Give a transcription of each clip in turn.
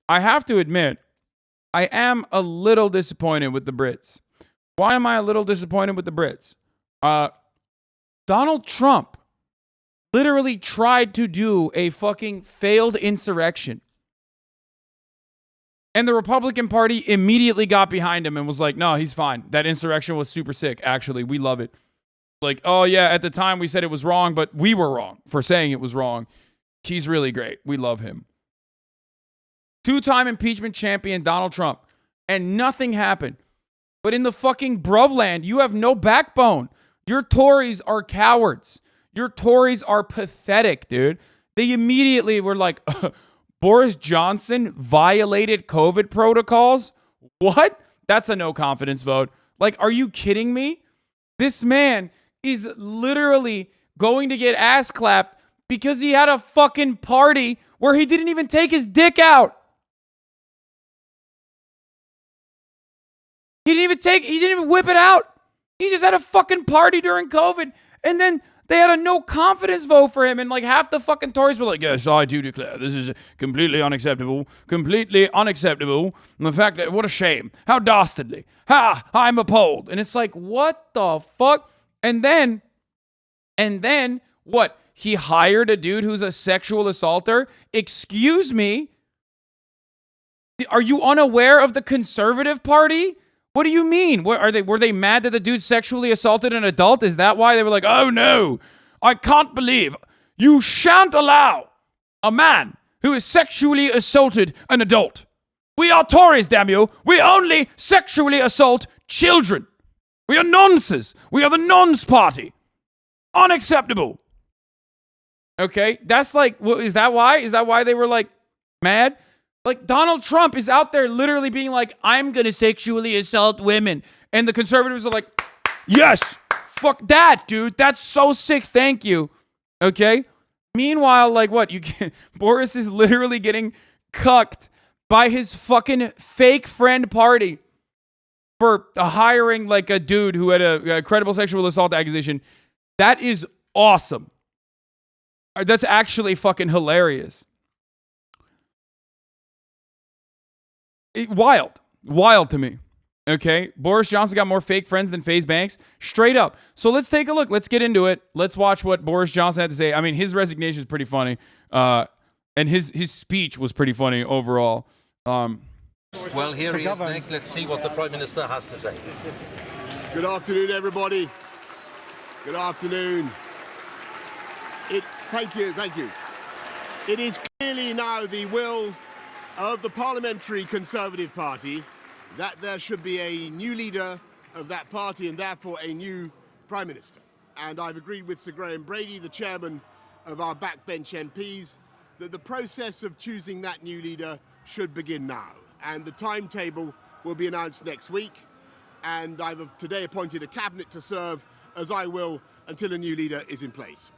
I have to admit, I am a little disappointed with the Brits. Why am I a little disappointed with the Brits? Donald Trump literally tried to do a fucking failed insurrection. And the Republican Party immediately got behind him and was like, no, he's fine. That insurrection was super sick. Actually, we love it. Like, oh yeah, at the time we said it was wrong, but we were wrong for saying it was wrong. He's really great. We love him. 2-time impeachment champion Donald Trump. And nothing happened. But in the fucking Bruvland, you have no backbone. Your Tories are cowards. Your Tories are pathetic, dude. They immediately were like, Boris Johnson violated COVID protocols? What? That's a no confidence vote. Like, are you kidding me? This man is literally going to get ass clapped because he had a fucking party where he didn't even take his dick out. He didn't even whip it out. He just had a fucking party during COVID. And then they had a no confidence vote for him. And like half the fucking Tories were like, yes, I do declare this is completely unacceptable. Completely unacceptable. And the fact that, what a shame. How dastardly. I'm appalled. And it's like, what the fuck? And then what? He hired a dude who's a sexual assaulter? Excuse me? Are you unaware of the Conservative Party? What do you mean? Were they mad that the dude sexually assaulted an adult? Is that why they were like, oh no, I can't believe you shan't allow a man who has sexually assaulted an adult. We are Tories, damn you. We only sexually assault children. We are nonces. We are the nonce party. Unacceptable. Okay, that's like, is that why? Is that why they were like mad? Like, Donald Trump is out there literally being like, I'm going to sexually assault women. And the conservatives are like, yes, fuck that, dude. That's so sick. Thank you. Okay. Meanwhile, like what? Boris is literally getting cucked by his fucking fake friend party for hiring like a dude who had a credible sexual assault accusation. That is awesome. That's actually fucking hilarious. Wild to me. Okay, Boris Johnson got more fake friends than FaZe Banks, straight up. So let's take a look. Let's get into it. Let's watch what Boris Johnson had to say. I mean, his resignation is pretty funny, and his speech was pretty funny overall. Well, here he is, Nick. Let's see what the Prime Minister has to say. Good afternoon, everybody. Good afternoon. Thank you. It is clearly now the will of the Parliamentary Conservative Party that there should be a new leader of that party and therefore a new Prime Minister. And I've agreed with Sir Graham Brady, the chairman of our backbench MPs, that the process of choosing that new leader should begin now. And the timetable will be announced next week. And I've today appointed a cabinet to serve, as I will, until a new leader is in place.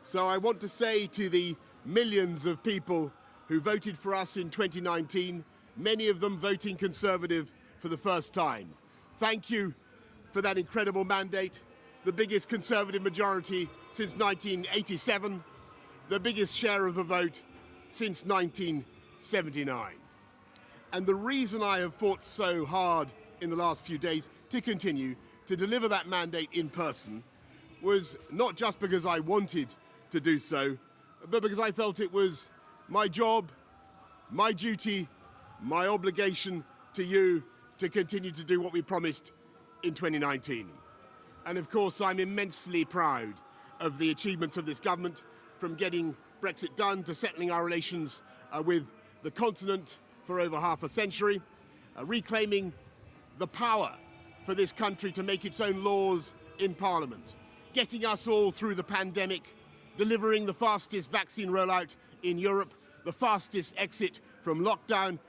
So I want to say to the millions of people who voted for us in 2019, many of them voting Conservative for the first time. Thank you for that incredible mandate, the biggest Conservative majority since 1987, the biggest share of the vote since 1979. And the reason I have fought so hard in the last few days to continue to deliver that mandate in person was not just because I wanted to do so, but because I felt it was my job, my duty, my obligation to you to continue to do what we promised in 2019. And of course, I'm immensely proud of the achievements of this government, from getting Brexit done to settling our relations with the continent for over half a century, reclaiming the power for this country to make its own laws in Parliament, getting us all through the pandemic, delivering the fastest vaccine rollout in Europe, the fastest exit from lockdown,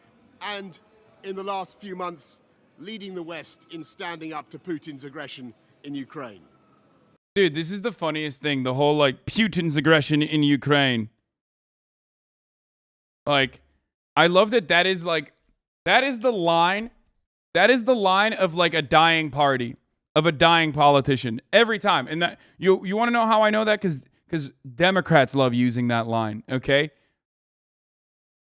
and in the last few months, leading the West in standing up to Putin's aggression in Ukraine. Dude, this is the funniest thing. The whole, like, Putin's aggression in Ukraine. Like, I love that is, like, that is the line of, like, a dying party, of a dying politician, every time. And that, you want to know how I know that? Because Democrats love using that line, okay?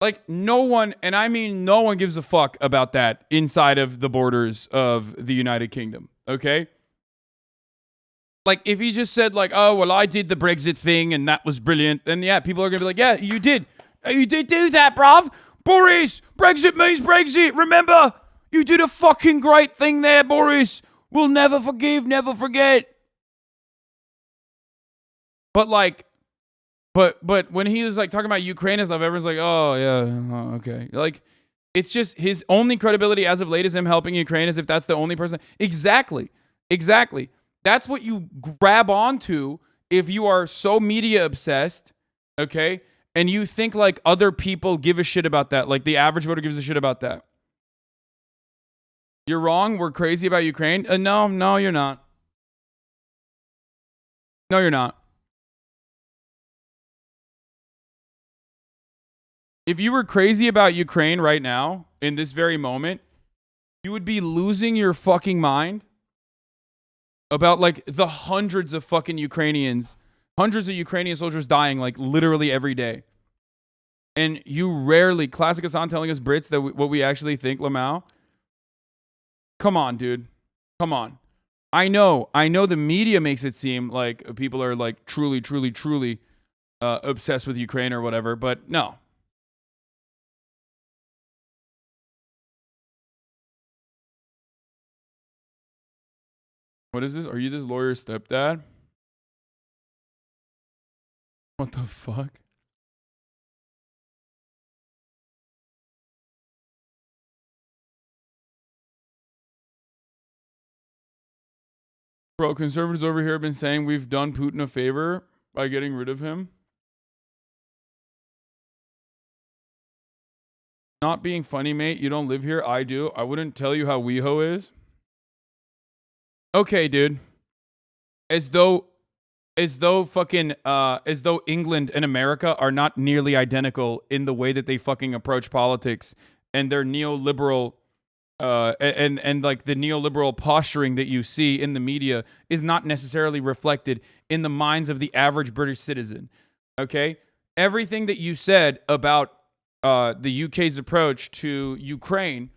Like, no one, and I mean no one gives a fuck about that inside of the borders of the United Kingdom, okay? Like, if he just said, like, oh, well, I did the Brexit thing and that was brilliant, then yeah, people are going to be like, yeah, you did. You did do that, bruv. Boris, Brexit means Brexit. Remember, you did a fucking great thing there, Boris. We'll never forgive, never forget. But, like, But when he was like talking about Ukraine and stuff, everyone's like, oh yeah, okay. Like, it's just his only credibility as of late is him helping Ukraine, as if that's the only person. Exactly. That's what you grab onto if you are so media obsessed, okay? And you think like other people give a shit about that, like the average voter gives a shit about that. You're wrong. We're crazy about Ukraine. No, you're not. No, you're not. If you were crazy about Ukraine right now, in this very moment, you would be losing your fucking mind about like the hundreds of Ukrainian soldiers dying like literally every day. And you rarely, classic Hasan telling us Brits that what we actually think, Lamau. Come on, dude. Come on. I know the media makes it seem like people are like truly obsessed with Ukraine or whatever, but no. What is this? Are you this lawyer's stepdad? What the fuck? Bro, conservatives over here have been saying we've done Putin a favor by getting rid of him. Not being funny, mate. You don't live here. I do. I wouldn't tell you how WeHo is. Okay, dude. As though England and America are not nearly identical in the way that they fucking approach politics, and their neoliberal and like the neoliberal posturing that you see in the media is not necessarily reflected in the minds of the average British citizen. Okay? Everything that you said about the UK's approach to Ukraine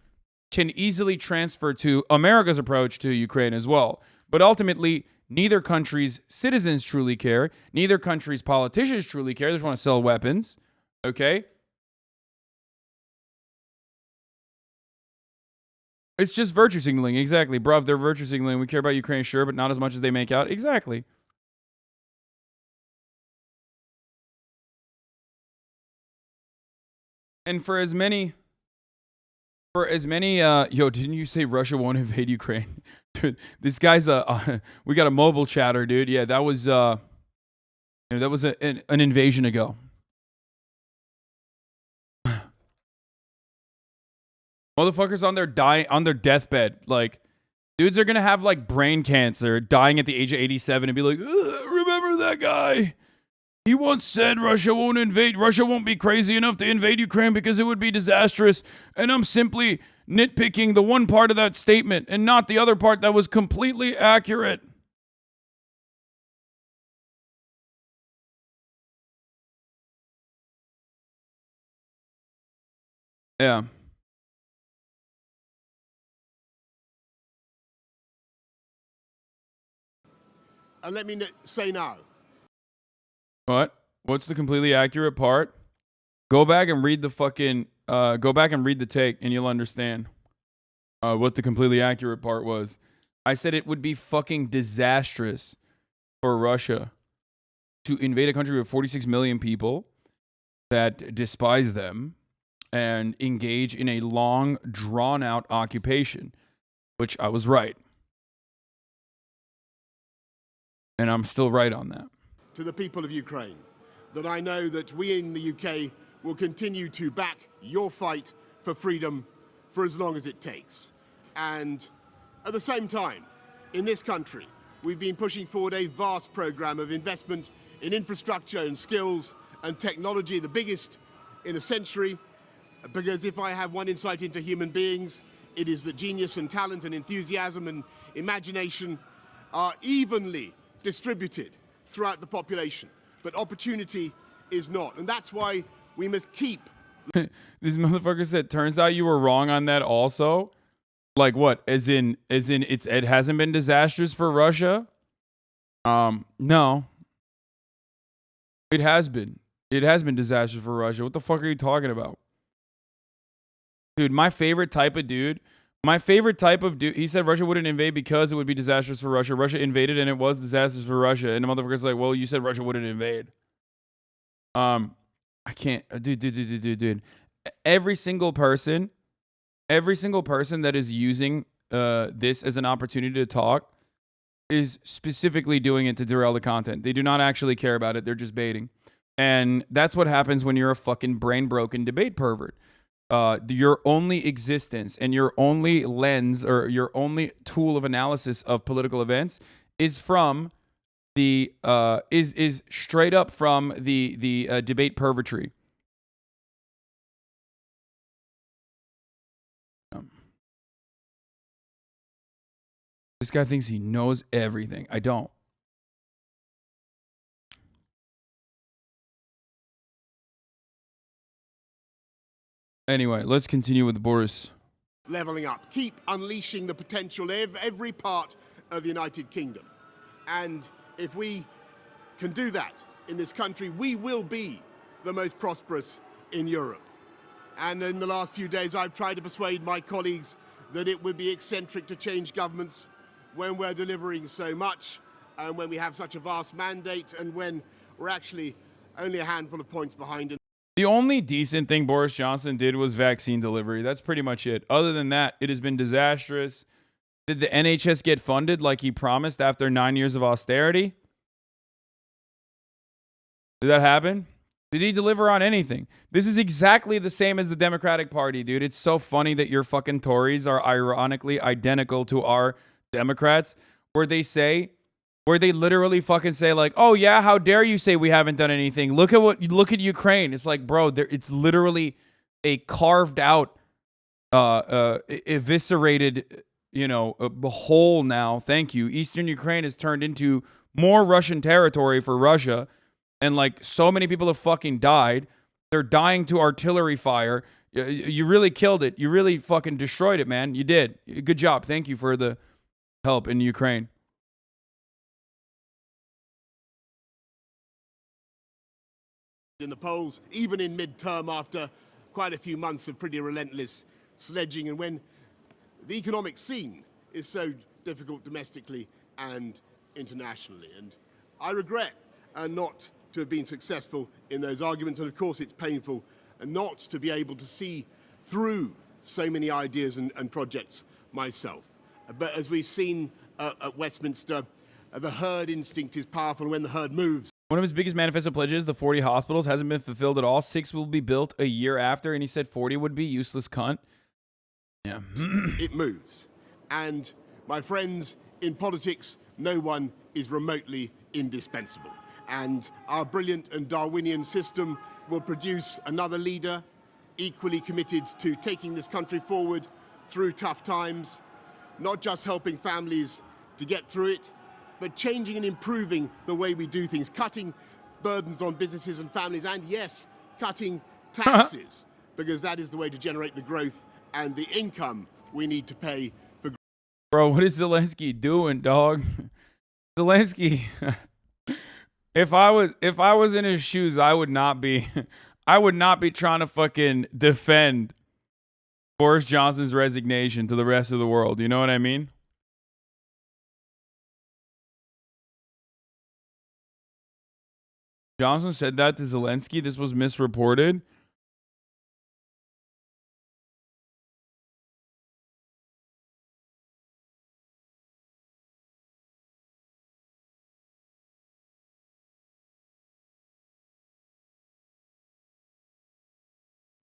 can easily transfer to America's approach to Ukraine as well. But ultimately, neither country's citizens truly care. Neither country's politicians truly care. They just want to sell weapons. Okay? It's just virtue signaling. Exactly. Bruv, they're virtue signaling. We care about Ukraine, sure, but not as much as they make out. Exactly. And for as many, yo, didn't you say Russia won't invade Ukraine? Dude, this guy's we got a mobile chatter, dude. Yeah, that was an invasion ago. Motherfuckers on their deathbed, like dudes are gonna have like brain cancer, dying at the age of 87, and be like, remember that guy? He once said Russia won't be crazy enough to invade Ukraine because it would be disastrous. And I'm simply nitpicking the one part of that statement and not the other part that was completely accurate. Yeah. And let me say now. What? What's the completely accurate part? Go back and read the take and you'll understand what the completely accurate part was. I said it would be fucking disastrous for Russia to invade a country with 46 million people that despise them and engage in a long, drawn-out occupation, which I was right. And I'm still right on that. To the people of Ukraine, that I know that we in the UK will continue to back your fight for freedom for as long as it takes. And at the same time, in this country, we've been pushing forward a vast program of investment in infrastructure and skills and technology, the biggest in a century, because if I have one insight into human beings, it is that genius and talent and enthusiasm and imagination are evenly distributed throughout the population, but opportunity is not. And that's why we must keep This motherfucker said, turns out you were wrong on that also. Like what? As in it hasn't been disastrous for Russia? No. It has been. It has been disastrous for Russia. What the fuck are you talking about? Dude, my favorite type of dude, he said Russia wouldn't invade because it would be disastrous for Russia. Russia invaded and it was disastrous for Russia. And the motherfucker's like, well, you said Russia wouldn't invade. I can't, dude. Every single person that is using this as an opportunity to talk is specifically doing it to derail the content. They do not actually care about it. They're just baiting. And that's what happens when you're a fucking brain-broken debate pervert. Your only existence and your only lens or your only tool of analysis of political events is from the is straight up from the debate pervertry. This guy thinks he knows everything. I don't. Anyway, let's continue with Boris. Leveling up. Keep unleashing the potential of every part of the United Kingdom. And if we can do that in this country, we will be the most prosperous in Europe. And in the last few days, I've tried to persuade my colleagues that it would be eccentric to change governments when we're delivering so much, and when we have such a vast mandate, and when we're actually only a handful of points behind. The only decent thing Boris Johnson did was vaccine delivery. That's pretty much it. Other than that, it has been disastrous. Did the NHS get funded like he promised after 9 years of austerity? Did that happen? Did he deliver on anything? This is exactly the same as the Democratic Party, dude. It's so funny that your fucking Tories are ironically identical to our Democrats, where they literally fucking say like, oh yeah, how dare you say we haven't done anything? Look at Ukraine. It's like, bro, it's literally a carved out, eviscerated, hole now. Thank you. Eastern Ukraine has turned into more Russian territory for Russia. And like so many people have fucking died. They're dying to artillery fire. You really killed it. You really fucking destroyed it, man. You did. Good job. Thank you for the help in Ukraine. In the polls, even in midterm, after quite a few months of pretty relentless sledging, and when the economic scene is so difficult domestically and internationally. And I regret not to have been successful in those arguments, and of course it's painful not to be able to see through so many ideas and projects myself. But as we've seen at Westminster, the herd instinct is powerful. When the herd moves. One of his biggest manifesto pledges, the 40 hospitals, hasn't been fulfilled at all. 6 will be built a year after, and he said 40 would be. Useless cunt. Yeah. It moves. And my friends, in politics, no one is remotely indispensable. And our brilliant and Darwinian system will produce another leader equally committed to taking this country forward through tough times, not just helping families to get through it, but changing and improving the way we do things, cutting burdens on businesses and families, and yes, cutting taxes, because that is the way to generate the growth and the income we need to pay for. Bro, what is Zelensky doing, dog? Zelensky, if I was in his shoes, I would not be trying to fucking defend Boris Johnson's resignation to the rest of the world. You know what I mean? Johnson said that to Zelensky. This was misreported.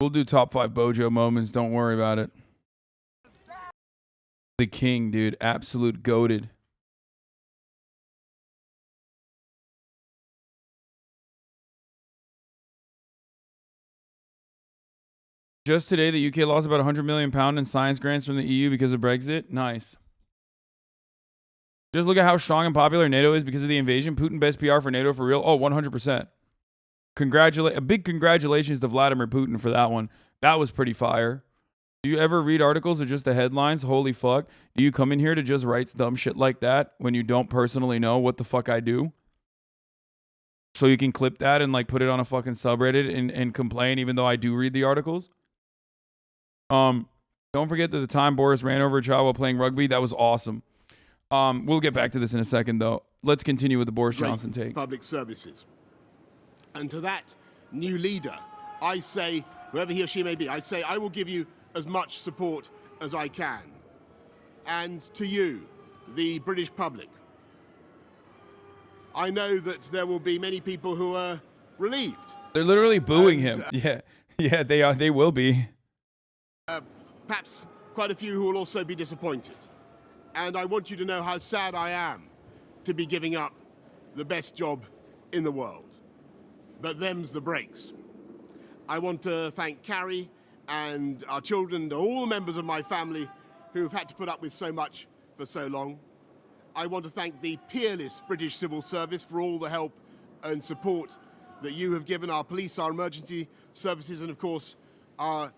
We'll do top 5 Bojo moments. Don't worry about it. The king, dude. Absolute goated. Just today, the UK lost about £100 million in science grants from the EU because of Brexit. Nice. Just look at how strong and popular NATO is because of the invasion. Putin best PR for NATO for real. Oh, 100%. A big congratulations to Vladimir Putin for that one. That was pretty fire. Do you ever read articles or just the headlines? Holy fuck. Do you come in here to just write dumb shit like that when you don't personally know what the fuck I do? So you can clip that and like put it on a fucking subreddit and complain even though I do read the articles? Don't forget that the time Boris ran over a child while playing rugby. That was awesome. We'll get back to this in a second though. Let's continue with the Boris Johnson take. Public services. And to that new leader, I say, whoever he or she may be, I say I will give you as much support as I can. And to you, the British public, I know that there will be many people who are relieved. They're literally booing him. Yeah, they are. They will be. Perhaps quite a few who will also be disappointed. And I want you to know how sad I am to be giving up the best job in the world. But them's the breaks. I want to thank Carrie and our children and all the members of my family who have had to put up with so much for so long. I want to thank the peerless British civil service for all the help and support that you have given our police, our emergency services, and of course, our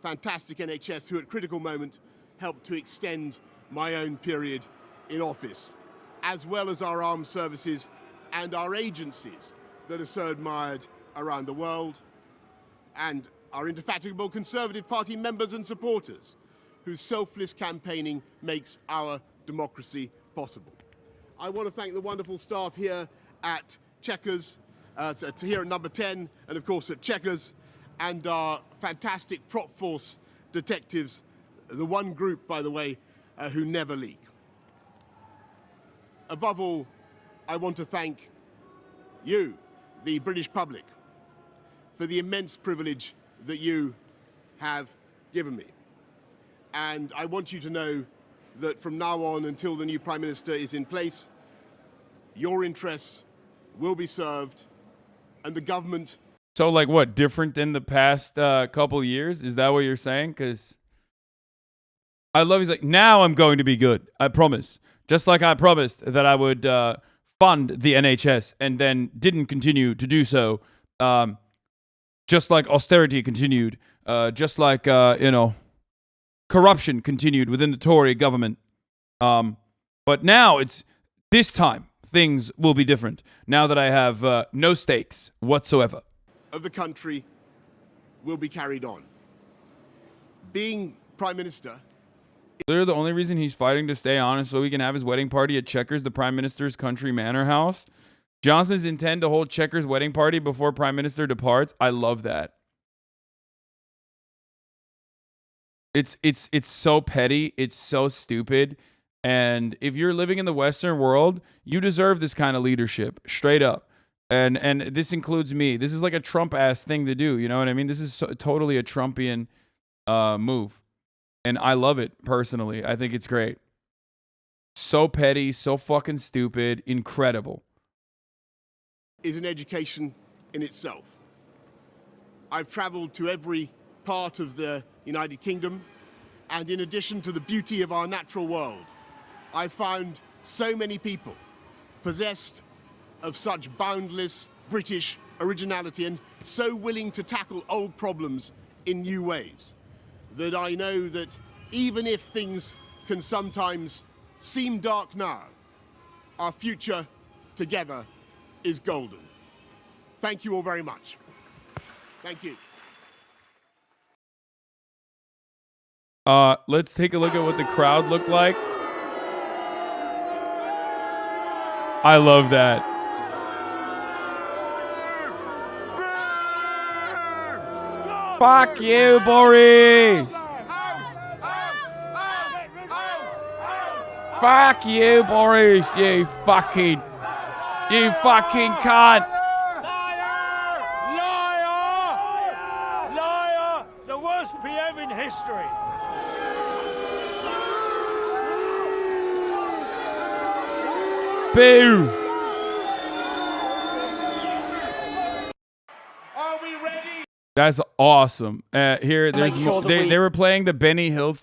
fantastic NHS, who at critical moment helped to extend my own period in office, as well as our armed services and our agencies that are so admired around the world, and our indefatigable Conservative Party members and supporters, whose selfless campaigning makes our democracy possible. I want to thank the wonderful staff here at Chequers, here at Number 10, and of course at Chequers, and our fantastic prop force detectives, the one group, by the way, who never leak. Above all, I want to thank you, the British public, for the immense privilege that you have given me. And I want you to know that from now on until the new Prime Minister is in place, your interests will be served and the government... So like what, different than the past couple years? Is that what you're saying? Because I love he's like, now I'm going to be good. I promise. Just like I promised that I would fund the NHS and then didn't continue to do so. Just like austerity continued. Just like, corruption continued within the Tory government. But now this time things will be different. Now that I have no stakes whatsoever. Of the country will be carried on. Being Prime Minister... They're the only reason he's fighting to stay on is so he can have his wedding party at Chequers, the Prime Minister's country manor house. Johnson's intend to hold Chequers' wedding party before Prime Minister departs. I love that. It's so petty. It's so stupid. And if you're living in the Western world, you deserve this kind of leadership, straight up. And this includes me. This is like a Trump-ass thing to do. You know what I mean? This is totally a Trumpian move. And I love it, personally. I think it's great. So petty, so fucking stupid, incredible. Is an education in itself. I've traveled to every part of the United Kingdom, and in addition to the beauty of our natural world, I found so many people possessed of such boundless British originality and so willing to tackle old problems in new ways that I know that even if things can sometimes seem dark now, our future together is golden. Thank you all very much. Thank you. Let's take a look at what the crowd looked like. I love that. Fuck you, Boris! Fuck you, Boris, you fucking cunt! Liar! The worst PM in history! Boo! Are we ready? That's awesome. Here, there's sure they were playing the Benny Hill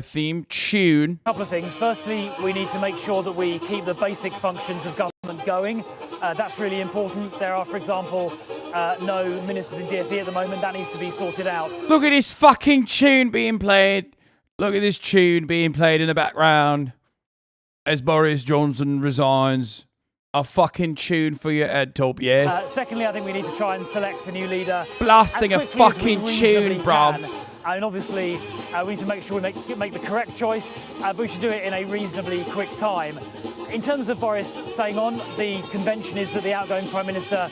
theme tune. A couple of things. Firstly, we need to make sure that we keep the basic functions of government going. That's really important. There are, for example, no ministers in DfE at the moment. That needs to be sorted out. Look at this fucking tune being played. Look at this tune being played in the background as Boris Johnson resigns. A fucking tune for your head top, yeah? Secondly, I think we need to try and select a new leader. Blasting a fucking tune, bruv. And obviously, we need to make sure we make the correct choice, but we should do it in a reasonably quick time. In terms of Boris staying on, the convention is that the outgoing Prime Minister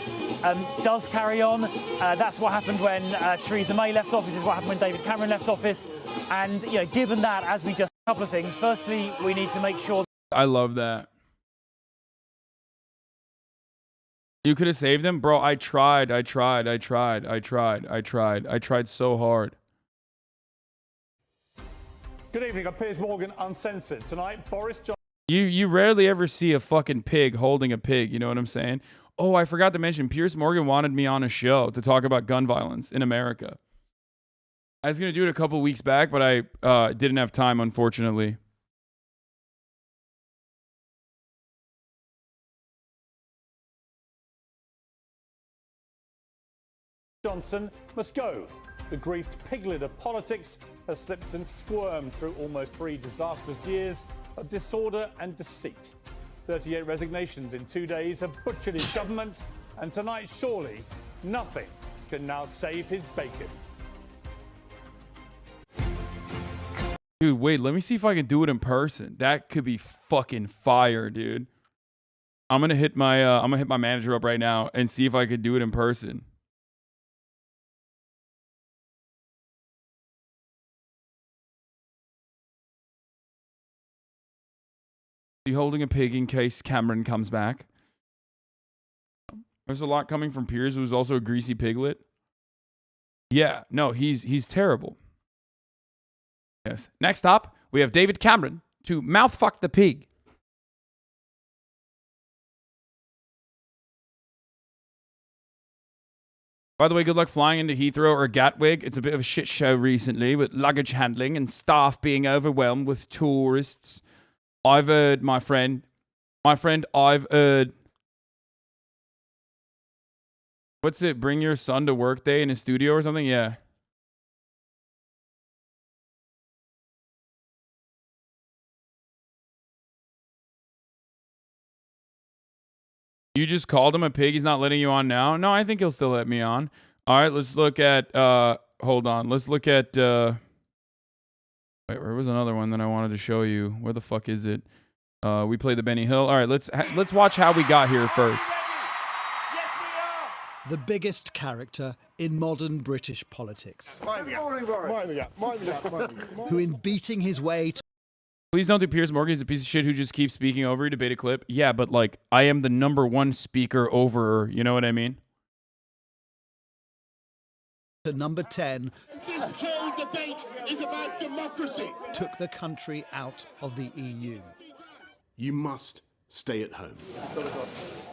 does carry on. That's what happened when Theresa May left office, is what happened when David Cameron left office. And, you know, given that, as we just a couple of things, firstly, we need to make sure... I love that. You could have saved him? Bro, I tried so hard. Good evening. I'm Piers Morgan, Uncensored. Tonight, Boris Johnson... You rarely ever see a fucking pig holding a pig, you know what I'm saying? Oh, I forgot to mention, Piers Morgan wanted me on a show to talk about gun violence in America. I was going to do it a couple weeks back, but I didn't have time, unfortunately. Johnson must go. The greased piglet of politics has slipped and squirmed through almost 3 disastrous years of disorder and deceit. 38 resignations in 2 days have butchered his government, and tonight, surely, nothing can now save his bacon. Dude, wait, let me see if I can do it in person. That could be fucking fire, dude. I'm gonna hit my manager up right now and see if I could do it in person. Holding a pig in case Cameron comes back. There's a lot coming from Piers, who's also a greasy piglet. Yeah, no, he's terrible. Yes. Next up, we have David Cameron to mouthfuck the pig. By the way, good luck flying into Heathrow or Gatwick. It's a bit of a shit show recently with luggage handling and staff being overwhelmed with tourists. I've heard, my friend, I've heard. What's it? Bring your son to work day in a studio or something? Yeah. You just called him a pig. He's not letting you on now? No, I think he'll still let me on. All right, let's look at, hold on. Let's look at, wait, where was another one that I wanted to show you? Where the fuck is it? We played the Benny Hill. All right, let's watch how we got here first. The biggest character in modern British politics. Who in beating his way to... Please don't do Piers Morgan. He's a piece of shit who just keeps speaking over you. Debate a clip. Yeah, but like, I am the #1 speaker over, you know what I mean? To number 10. This whole debate is about democracy. Took the country out of the EU. You must stay at home.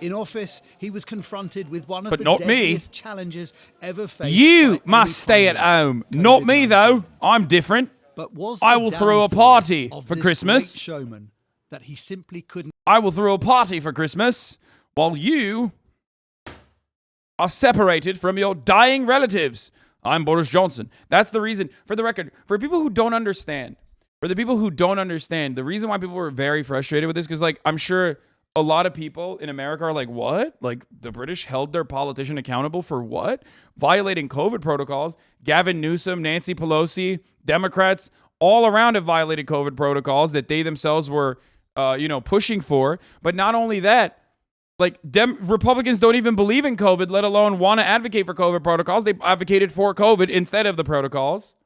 In office, he was confronted with one of But the not me. deadliest challenges ever faced. You by must any stay prime at home. minister, Not me, COVID-19. though. I'm different. But was I the will throw a downfall party of for this Christmas. great showman that he simply couldn't... I will throw a party for Christmas while you are separated from your dying relatives. I'm Boris Johnson. That's the reason, for the record, for people who don't understand, the reason why people were very frustrated with this, because, like, I'm sure a lot of people in America are like, what? Like, the British held their politician accountable for what? Violating COVID protocols. Gavin Newsom, Nancy Pelosi, Democrats, all around have violated COVID protocols that they themselves were, pushing for. But not only that, like, Republicans don't even believe in COVID, let alone want to advocate for COVID protocols. They advocated for COVID instead of the protocols.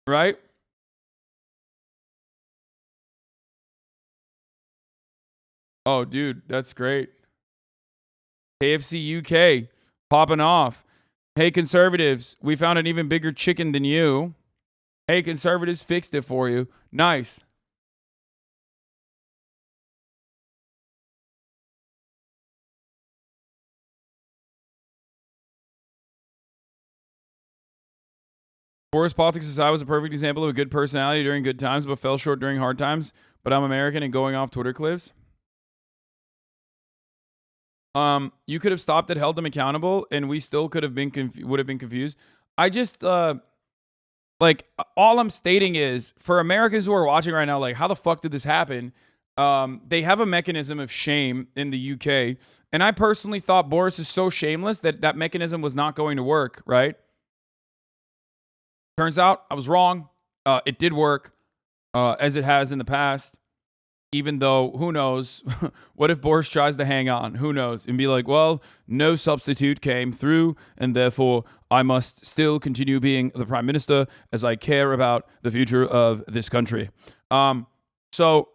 Right? Oh, dude, that's great. KFC UK popping off. Hey, conservatives, we found an even bigger chicken than you. Hey, conservatives fixed it for you. Nice. Boris politics aside was a perfect example of a good personality during good times, but fell short during hard times. But I'm American and going off Twitter clips. You could have stopped it, held them accountable, and we still could have been would have been confused. I just like, all I'm stating is, for Americans who are watching right now, like, how the fuck did this happen? They have a mechanism of shame in the UK, and I personally thought Boris is so shameless that that mechanism was not going to work, right? Turns out I was wrong. It did work, as it has in the past. Even though, who knows? What if Boris tries to hang on? Who knows? And be like, well, no substitute came through, and therefore I must still continue being the prime minister as I care about the future of this country. So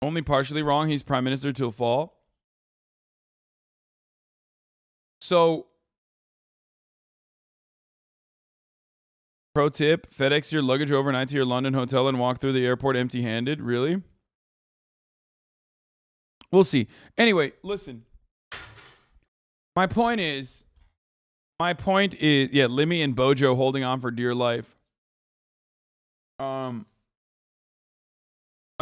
only partially wrong. He's prime minister till fall. So, pro tip, FedEx your luggage overnight to your London hotel and walk through the airport empty-handed. Really? We'll see. Anyway, listen. My point is, yeah, Limmy and Bojo holding on for dear life. My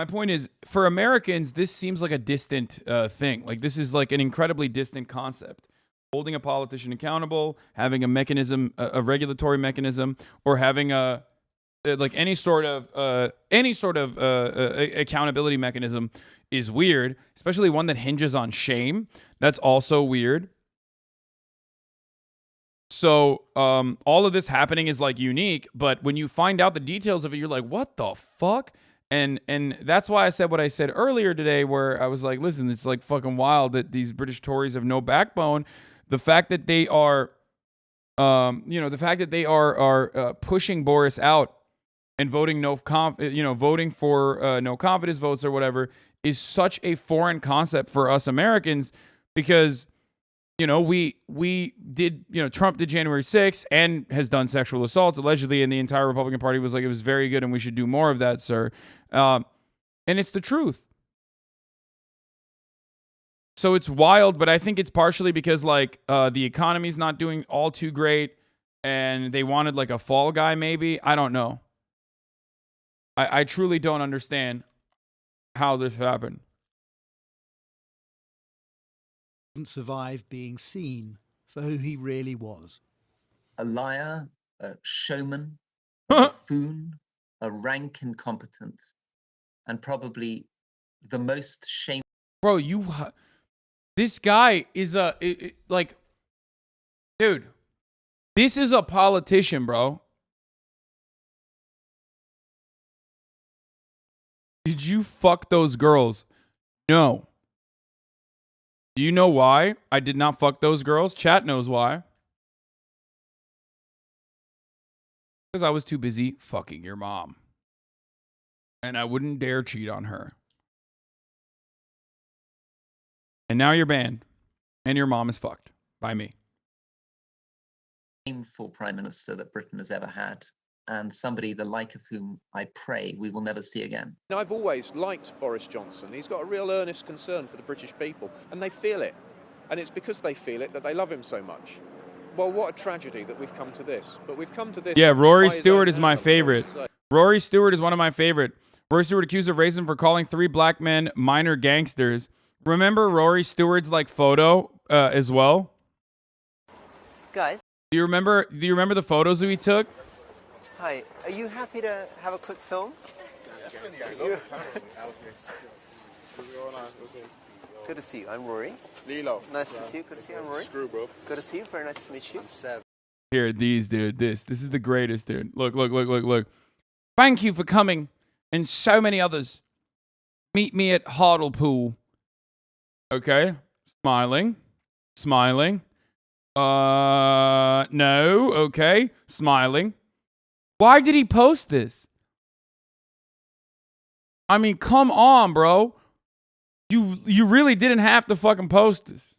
point is, for Americans, this seems like a distant thing. Like, this is like an incredibly distant concept. Holding a politician accountable, having a mechanism, a regulatory mechanism, or having a like any sort of accountability mechanism is weird, especially one that hinges on shame. That's also weird. So all of this happening is like unique, but when you find out the details of it, you're like, what the fuck? And that's why I said what I said earlier today, where I was like, listen, it's like fucking wild that these British Tories have no backbone. The fact that they are, pushing Boris out and voting voting for no confidence votes or whatever is such a foreign concept for us Americans, because Trump did January 6th and has done sexual assaults allegedly, and the entire Republican Party was like, it was very good and we should do more of that, sir. And it's the truth. So it's wild, but I think it's partially because like the economy's not doing all too great, and they wanted like a fall guy maybe. I don't know. I truly don't understand how this happened. Didn't survive being seen for who he really was. A liar, a showman, a buffoon, a rank incompetent, and probably the most shameful. Bro, this guy is dude, this is a politician, bro. Did you fuck those girls? No. Do you know why I did not fuck those girls? Chat knows why. Because I was too busy fucking your mom. And I wouldn't dare cheat on her. And now you're banned. And your mom is fucked by me. Shameful prime minister that Britain has ever had, and somebody the like of whom I pray we will never see again. Now, I've always liked Boris Johnson. He's got a real earnest concern for the British people, and they feel it. And it's because they feel it that they love him so much. Well, what a tragedy that we've come to this. But we've come to this. Yeah, Rory Stewart is my favorite. Rory Stewart is one of my favorite. Rory Stewart accused of racism for calling 3 black men minor gangsters. Remember Rory Stewart's like photo as well? Guys. Do you remember the photos that he took? Hi. Are you happy to have a quick film? Good to see you. I'm Rory. Lilo. Nice to see you. Good to see you. I'm Rory. Screw, bro. Good to see you. Very nice to meet you. I'm Seb. Here, these, dude. This is the greatest, dude. Look. Thank you for coming, and so many others. Meet me at Hartlepool. Okay. Smiling. No. Okay. Smiling. Why did he post this? I mean, come on, bro. You really didn't have to fucking post this.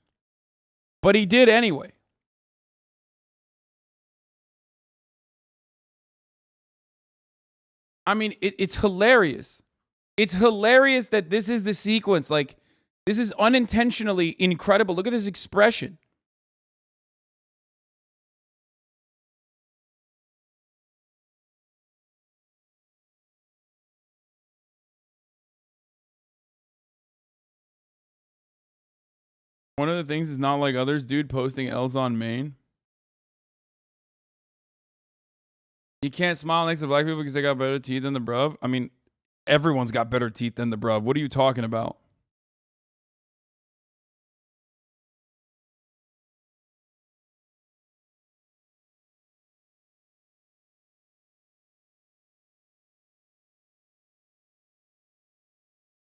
But he did anyway. I mean, it's hilarious. It's hilarious that this is the sequence. Like, this is unintentionally incredible. Look at this expression. One of the things is not like others, dude, posting L's on Maine. You can't smile next to black people because they got better teeth than the bruv. I mean, everyone's got better teeth than the bruv. What are you talking about?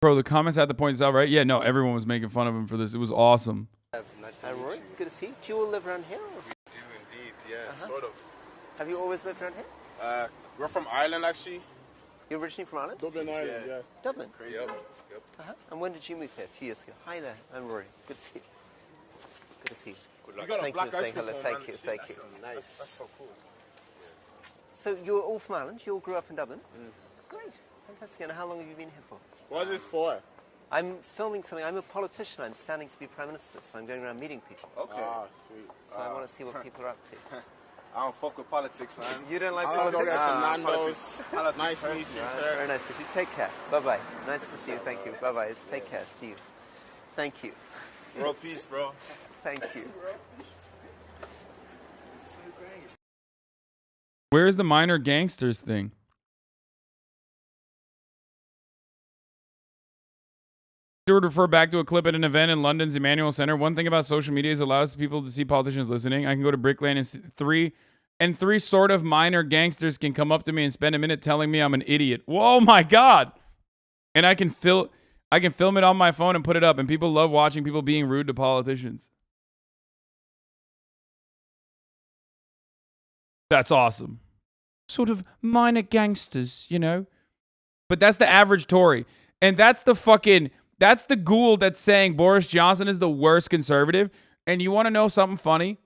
Bro, the comments had to point this out, right? Yeah, no, everyone was making fun of him for this. It was awesome. Nice to meet you. Good to see you. Do you all live around here? Or? We do indeed, yeah, sort of. Have you always lived around here? We're from Ireland, actually. You're originally from Ireland? Dublin, Ireland, yeah. Dublin? Crazy. Yep. And when did you move here? A few years ago. Hi there, I'm Rory. Good to see you. Good to see you. Good luck. Thank you for saying hello. Thank you, thank you. Nice. That's so cool. So you're all from Ireland? You all grew up in Dublin? Great. Fantastic. And how long have you been here for? What is this for? I'm filming something. I'm a politician. I'm standing to be Prime Minister, so I'm going around meeting people. Okay. Ah, sweet. So I want to see what people are up to. I don't fuck with politics, man. You don't like politics? politics? Nando's. Nice to meet you, sir. Very nice to meet you. Take care. Bye-bye. Nice to see you. Thank you. Bye-bye. Take care. See you. Thank you. World peace, bro. Thank you. So great. Where's the minor gangsters thing? Stewart refer back to a clip at an event in London's Emmanuel Centre. One thing about social media is it allows people to see politicians listening. I can go to Brick Lane and see three sort of minor gangsters can come up to me and spend a minute telling me I'm an idiot. Whoa, my God. And I can film it on my phone and put it up, and people love watching people being rude to politicians. That's awesome. Sort of minor gangsters, you know. But that's the average Tory. And that's the ghoul that's saying Boris Johnson is the worst conservative. And you want to know something funny?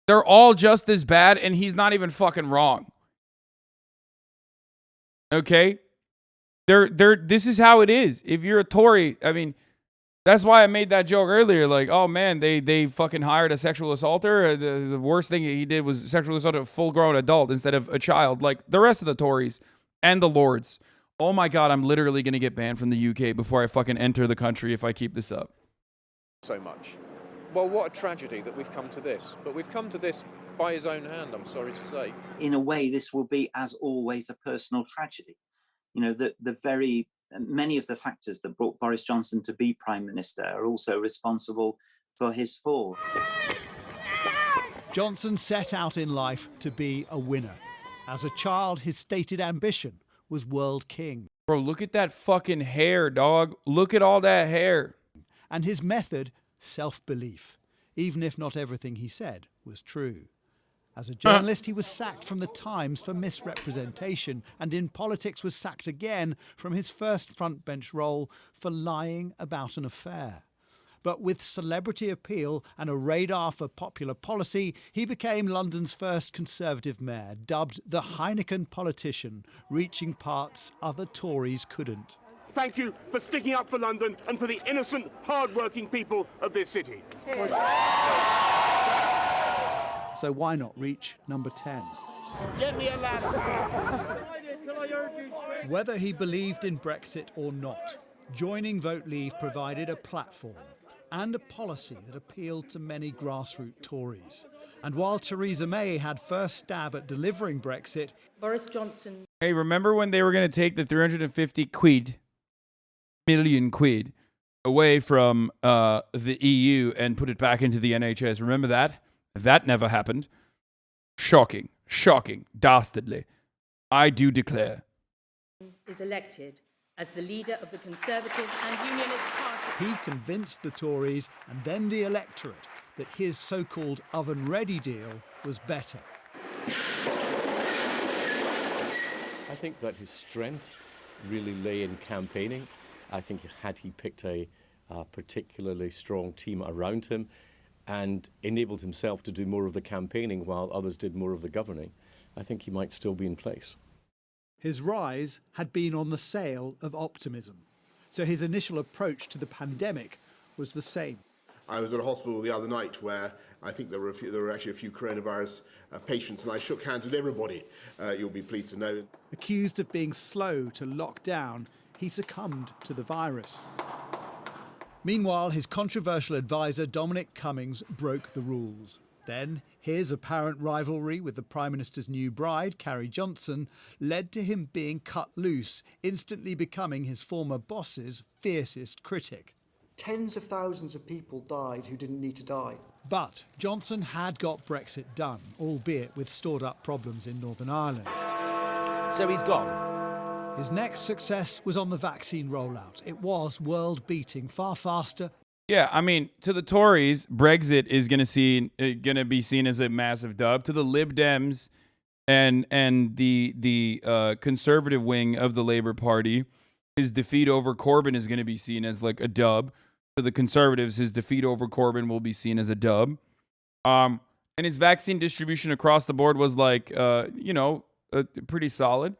They're all just as bad, and he's not even fucking wrong. Okay? This is how it is. If you're a Tory, I mean, that's why I made that joke earlier. Like, oh man, they fucking hired a sexual assaulter. The worst thing he did was sexually assault a full-grown adult instead of a child. Like the rest of the Tories and the Lords. Oh my God, I'm literally going to get banned from the UK before I fucking enter the country if I keep this up. So much. Well, what a tragedy that we've come to this. But we've come to this by his own hand, I'm sorry to say. In a way, this will be, as always, a personal tragedy. You know, many of the factors that brought Boris Johnson to be Prime Minister are also responsible for his fall. Johnson set out in life to be a winner. As a child, his stated ambition was world king. Bro, look at that fucking hair, dog. Look at all that hair. And his method, self-belief, even if not everything he said was true. As a journalist, he was sacked from the Times for misrepresentation, and in politics was sacked again from his first frontbench role for lying about an affair. But with celebrity appeal and a radar for popular policy, he became London's first Conservative mayor, dubbed the Heineken politician, reaching parts other Tories couldn't. Thank you for sticking up for London and for the innocent, hard-working people of this city. So why not reach number 10? Get me a ladder. Whether he believed in Brexit or not, joining Vote Leave provided a platform and a policy that appealed to many grassroots Tories. And while Theresa May had first stab at delivering Brexit, Boris Johnson. Hey, remember when they were going to take the 350 million quid away from the EU and put it back into the NHS? Remember that? That never happened. Shocking. Shocking. Dastardly. I do declare. Is elected as the leader of the Conservative and Unionist Party. He convinced the Tories and then the electorate that his so-called oven-ready deal was better. I think that his strength really lay in campaigning. I think had he picked a particularly strong team around him and enabled himself to do more of the campaigning while others did more of the governing, I think he might still be in place. His rise had been on the sail of optimism, so his initial approach to the pandemic was the same. I was at a hospital the other night where I think there were actually a few coronavirus patients, and I shook hands with everybody, you'll be pleased to know. Accused of being slow to lock down, he succumbed to the virus. Meanwhile, his controversial advisor Dominic Cummings broke the rules. Then, his apparent rivalry with the Prime Minister's new bride, Carrie Johnson, led to him being cut loose, instantly becoming his former boss's fiercest critic. Tens of thousands of people died who didn't need to die. But Johnson had got Brexit done, albeit with stored-up problems in Northern Ireland. So he's gone? His next success was on the vaccine rollout. It was world-beating, far faster. Yeah, I mean, to the Tories, Brexit is going to be seen as a massive dub. To the Lib Dems and the conservative wing of the Labour Party, his defeat over Corbyn is going to be seen as like a dub. To the Conservatives, his defeat over Corbyn will be seen as a dub. And his vaccine distribution across the board was like, pretty solid.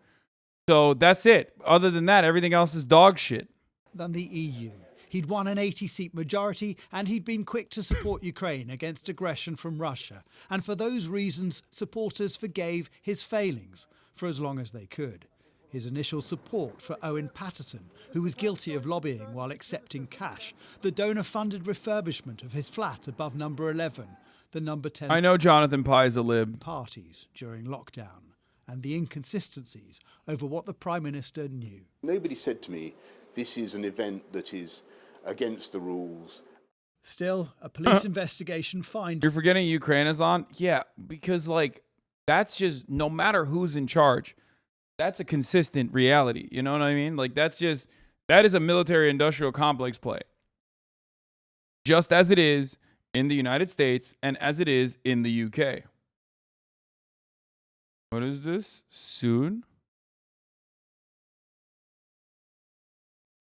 So that's it. Other than that, everything else is dog shit. Than the EU. He'd won an 80-seat majority, and he'd been quick to support Ukraine against aggression from Russia. And for those reasons, supporters forgave his failings for as long as they could. His initial support for Owen Paterson, who was guilty of lobbying while accepting cash, the donor-funded refurbishment of his flat above number 11, the number 10... I know Jonathan Pye is a lib. ...parties during lockdown, and the inconsistencies over what the Prime Minister knew. Nobody said to me, this is an event that is against the rules. Still, a police investigation finds... You're forgetting Ukraine is on? Yeah, because, that's just, no matter who's in charge, that's a consistent reality. You know what I mean? That is a military-industrial complex play. Just as it is in the United States and as it is in the UK. What is this? Soon?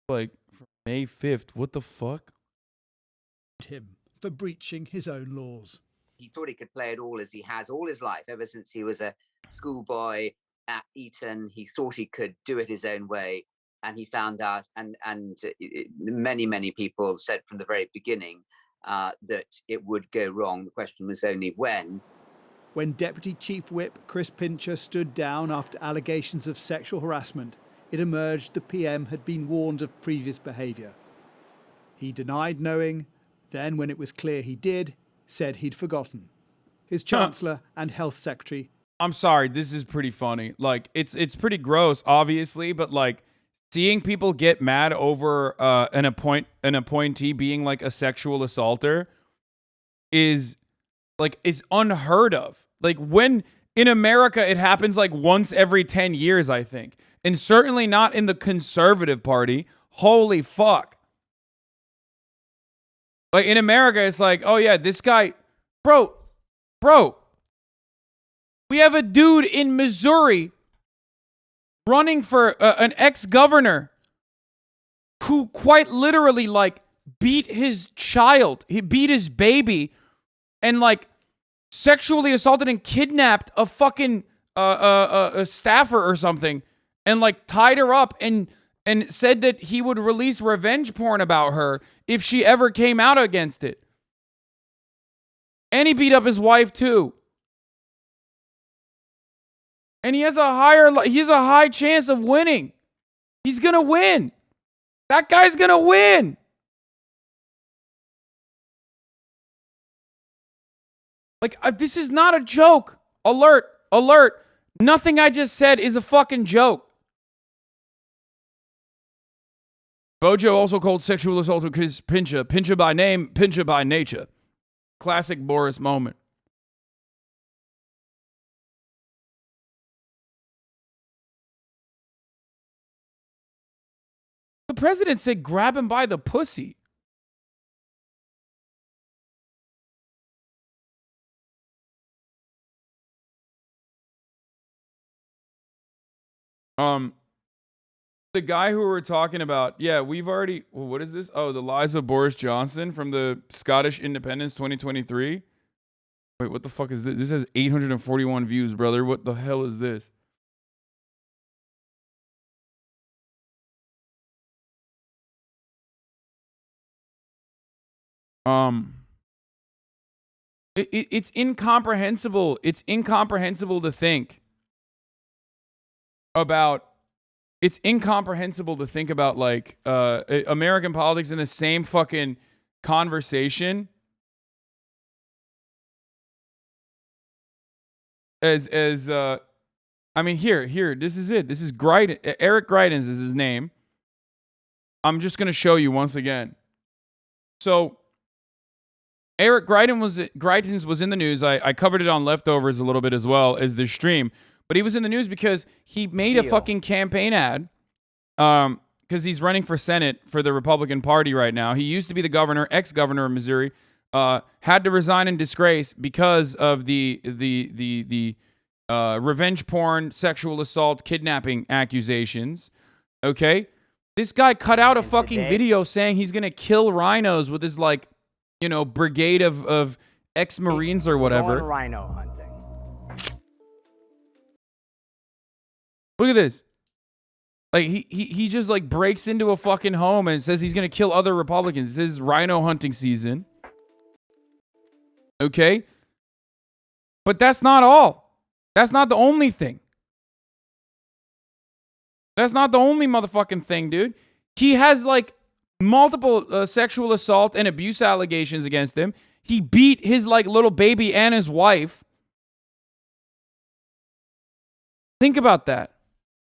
For May 5th. What the fuck? Him for breaching his own laws. He thought he could play it all as he has all his life, ever since he was a schoolboy at Eton. He thought he could do it his own way, and he found out, and many people said from the very beginning that it would go wrong. The question was only when. When Deputy Chief Whip Chris Pincher stood down after allegations of sexual harassment, it emerged the PM had been warned of previous behaviour. He denied knowing, then when it was clear he did, said he'd forgotten. His Chancellor and Health Secretary... I'm sorry, this is pretty funny. It's pretty gross, obviously, but seeing people get mad over an appointee being a sexual assaulter is unheard of. When in America it happens once every 10 years, I think. And certainly not in the Conservative Party. Holy fuck. In America, it's oh yeah, this guy, bro. We have a dude in Missouri running for an ex-governor who quite literally beat his child. He beat his baby and sexually assaulted and kidnapped a fucking a staffer or something and tied her up and said that he would release revenge porn about her if she ever came out against it. And he beat up his wife too. And he has a high chance of winning. He's going to win. That guy's going to win. This is not a joke. Alert. Nothing I just said is a fucking joke. Bojo also called sexual assault because Pincher by name, Pincher by nature. Classic Boris moment. The president said grab him by the pussy. The guy who we're talking about, yeah, we've already, what is this? Oh, the lies of Boris Johnson from the Scottish Independence 2023. Wait, what the fuck is this? This has 841 views, brother. What the hell is this? It's incomprehensible. It's incomprehensible to think about it's incomprehensible to think about like American politics in the same fucking conversation as I mean, here, this is it. This is Eric Greitens is his name. I'm just going to show you once again. So Eric Greitens was in the news. I covered it on Leftovers a little bit as well as the stream. But he was in the news because he made a fucking campaign ad because he's running for Senate for the Republican Party right now. He used to be the governor, ex-governor of Missouri, had to resign in disgrace because of the revenge porn, sexual assault, kidnapping accusations. Okay? This guy cut out a fucking video saying he's going to kill rhinos with his, like, you know, brigade of ex-Marines or whatever. Going rhino hunting. Look at this. Like, he just, like, breaks into a fucking home and says he's going to kill other Republicans. This is rhino hunting season. Okay? But that's not all. That's not the only thing. That's not the only motherfucking thing, dude. He has, like, multiple sexual assault and abuse allegations against him. He beat his, like, little baby and his wife. Think about that.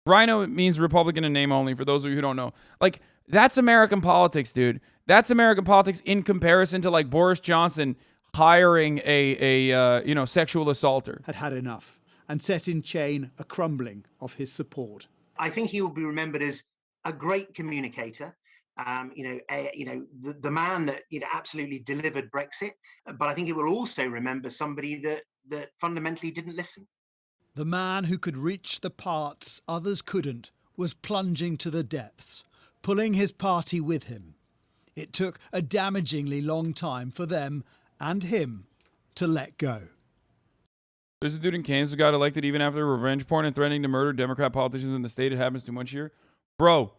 Rhino means Republican in name only, for those of you who don't know. Like, that's American politics, dude. That's American politics in comparison to, like, Boris Johnson hiring a sexual assaulter. Had enough and set in chain a crumbling of his support. I think he will be remembered as a great communicator. The man that absolutely delivered Brexit. But I think it will also remember somebody that fundamentally didn't listen. The man who could reach the parts others couldn't was plunging to the depths, pulling his party with him. It took a damagingly long time for them and him to let go. There's a dude in Kansas who got elected even after revenge porn and threatening to murder Democrat politicians in the state. It happens too much here. Bro,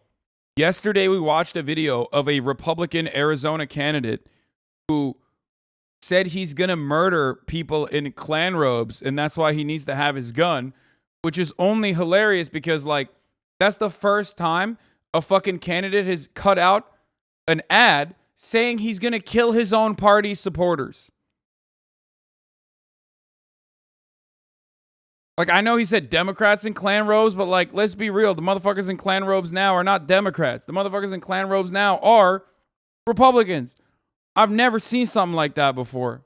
yesterday we watched a video of a Republican Arizona candidate who said he's going to murder people in Klan robes, and that's why he needs to have his gun, which is only hilarious because, like, that's the first time a fucking candidate has cut out an ad saying he's going to kill his own party supporters. Like, I know he said Democrats in Klan robes, but, like, let's be real. The motherfuckers in Klan robes now are not Democrats. The motherfuckers in Klan robes now are Republicans. I've never seen something like that before.